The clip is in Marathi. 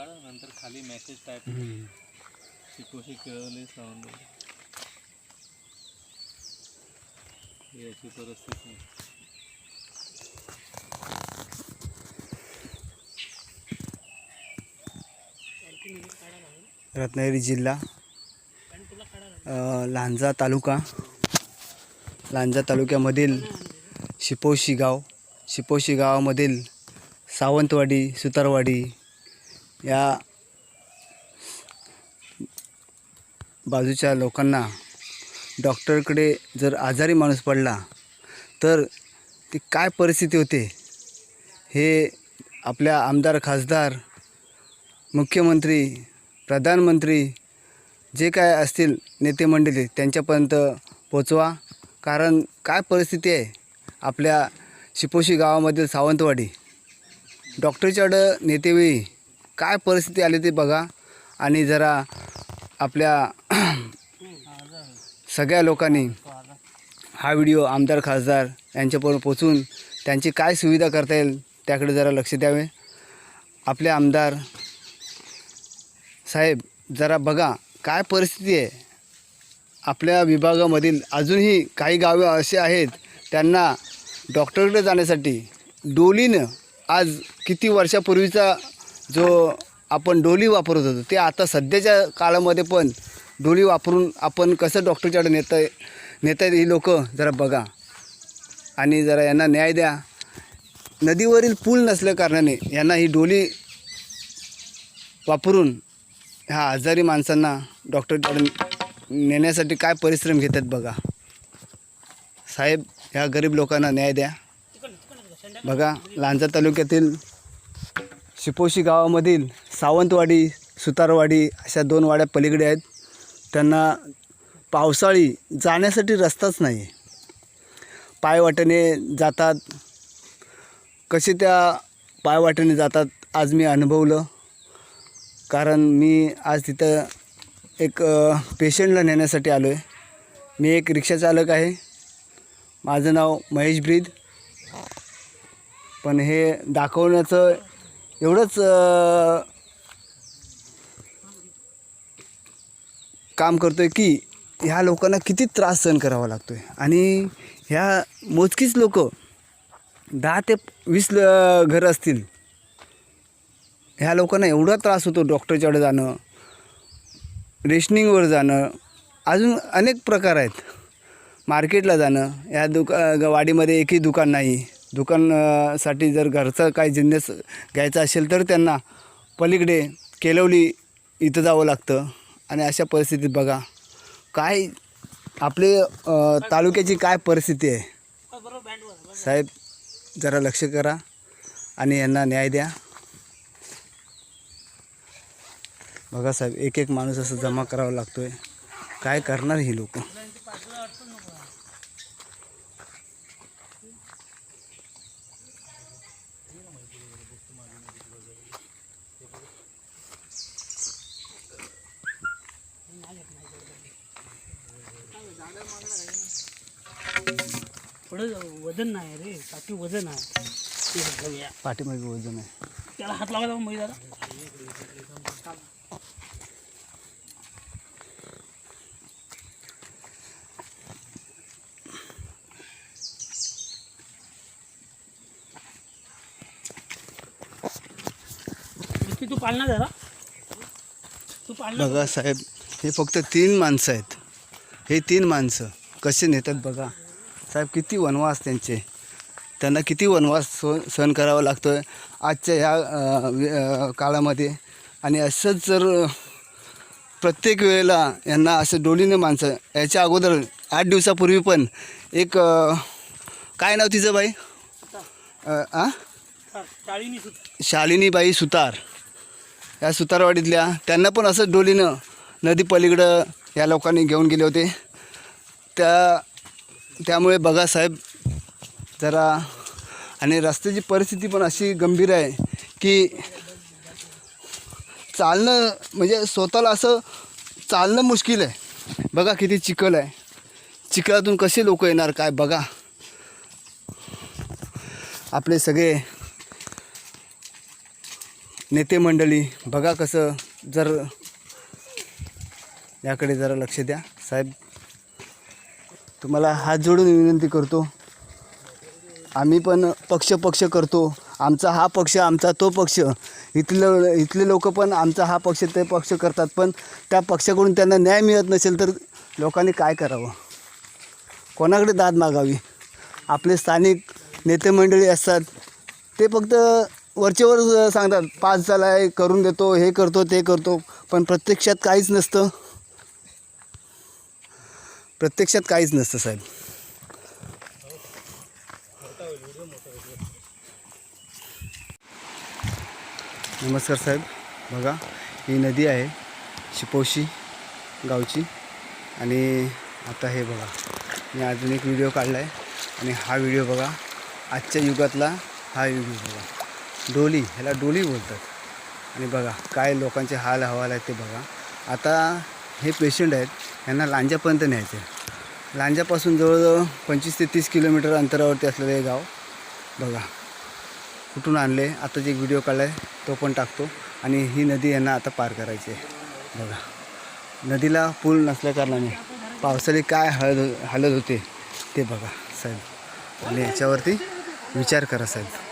काढा नंतर खाली मेसेज टाईप शिकोशी खेळवले सावंत ही अशी परिस्थिती. रत्नागिरी जिल्हा लांजा तालुका, लांजा तालुक्यामधील शिपोशी गावामधील सावंतवाडी, सुतारवाडी या बाजूच्या लोकांना डॉक्टरकडे जर आजारी माणूस पडला तर ती काय परिस्थिती होते हे आपल्या आमदार, खासदार, मुख्यमंत्री, प्रधानमंत्री जे काय असतील नेते मंडळी त्यांच्यापर्यंत पोचवा. कारण काय परिस्थिती आहे आपल्या शिपोशी गावामधील सावंतवाडी, डॉक्टरच्याकडं नेतेवेळी काय परिस्थिती आली ते बघा आणि जरा आपल्या सगळ्या लोकांनी हा व्हिडिओ आमदार, खासदार यांच्यापर्यंत पोचून त्यांची काय सुविधा करता येईल त्याकडे जरा लक्ष द्यावे. आपले आमदार साहेब जरा बघा काय परिस्थिती आहे आपल्या विभागामधील. अजूनही काही गावे असे आहेत त्यांना डॉक्टरकडे जाण्यासाठी डोलीनं, आज किती वर्षापूर्वीचा जो आपण डोली वापरत होतो ते आता सध्याच्या काळामध्ये पण डोली वापरून आपण कसं डॉक्टरच्याकडे नेता येईल ही लोक जरा बघा आणि जरा यांना न्याय द्या. नदीवरील पूल नसल्या कारणाने यांना ही डोली वापरून ह्या आजारी माणसांना डॉक्टरकडे नेण्यासाठी काय परिश्रम घेतात बघा. साहेब ह्या गरीब लोकांना न्याय द्या. बघा लांजा तालुक्यातील शिपोशी गावामधील सावंतवाडी, सुतारवाडी अशा 2 वाड्या पलीकडे आहेत. त्यांना पावसाळी जाण्यासाठी रस्ताच नाही. पायवाटेने जातात. कसे त्या पायवाटेने जातात आज मी अनुभवलं. कारण मी आज तिथं एक पेशंटला नेण्यासाठी आलो आहे. मी एक रिक्षाचालक आहे. माझं नाव महेश ब्रीद. पण हे दाखवण्याचं एवढंच काम करतो आहे की ह्या लोकांना किती त्रास सहन करावा लागतो आहे. आणि ह्या मोजकीच लोक 10 ते 20 घरं असतील. ह्या लोकांना एवढा त्रास होतो डॉक्टरच्याकडे जाणं, रेशनिंगवर जाणं, अजून अनेक प्रकार आहेत. मार्केटला जाणं. या वाडीमध्ये एकही दुकान नाही. दुकानसाठी जर घरचा काही जिन्नस घ्यायचा असेल तर त्यांना पलीकडे केलवली इथं जावं लागतं. आणि अशा परिस्थितीत बघा काय आपले तालुक्याची काय परिस्थिती आहे. साहेब जरा लक्ष करा आणि यांना न्याय द्या. बघा साहेब एक एक माणूस असं जमा करावा लागतो आहे. काय करणार ही लोक. थोडं वजन नाही रे, पाठी वजन आहे. पाठीमागे वजन आहे. त्याला हात लावायला मैदाला. तू पाळणार जरा, तू पाळणार. बघा साहेब हे फक्त 3 माणसं आहेत. हे 3 माणसं कसे नेतात बघा साहेब. किती वनवास त्यांना किती वनवास सहन करावा लागतो आहे आजच्या ह्या काळामध्ये. आणि असंच जर प्रत्येक वेळेला यांना असं डोलीने माणसं. याच्या अगोदर 8 दिवसापूर्वी पण एक काय नाव तिचं बाई, शालिनीबाई सुतार, या सुतारवाडीतल्या, त्यांना पण असंच डोलीनं नदी पलीकडं या लोकांनी घेऊन गेले होते. त्यामुळे बघा साहेब जरा. आणि रस्त्याची परिस्थिती पण अशी गंभीर आहे की चालणं म्हणजे स्वतःला असं चालणं मुश्किल आहे. बघा किती चिखल आहे. चिखलातून कसे लोक येणार काय बघा. आपले सगळे नेते मंडळी बघा कसं, जर याकडे जरा लक्ष द्या साहेब. तुम्हाला हात जोडून विनंती करतो, आम्ही पण पक्ष करतो. आमचा हा पक्ष, आमचा तो पक्ष. इथले लोक पण आमचा हा पक्ष ते पक्ष करतात, पण त्या पक्षाकडून त्यांना न्याय मिळत नसेल तर लोकांनी काय करावं, कोणाकडे दाद मागावी. आपले स्थानिक नेते मंडळी असतात ते फक्त वरचेवर सांगतात, पास झाला आहे, करून देतो, हे करतो ते करतो, पण प्रत्यक्षात काहीच नसतं. साहेब. नमस्कार साहेब. बघा ही नदी आहे शिपोशी गावची. आणि आता हे बघा मी अजून एक व्हिडिओ काढला आहे, आणि हा व्हिडिओ बघा आजच्या युगातला हा व्हिडिओ बघा. डोली, ह्याला डोली बोलतात. आणि बघा काय लोकांचे हाल हवाल आहेत ते बघा. आता हे पेशंट आहेत, ह्यांना लांजापर्यंत न्यायचं आहे. लांजापासून जवळजवळ 25 ते 30 किलोमीटर अंतरावरती असलेलं हे गाव बघा. कुठून आणले, आता जे व्हिडिओ काढला आहे तो पण टाकतो. आणि ही नदी यांना आता पार करायची आहे बघा. नदीला पूल नसल्याकारणाने पावसाळी काय हालत होते ते बघा साहेब. आणि याच्यावरती विचार करा साहेब.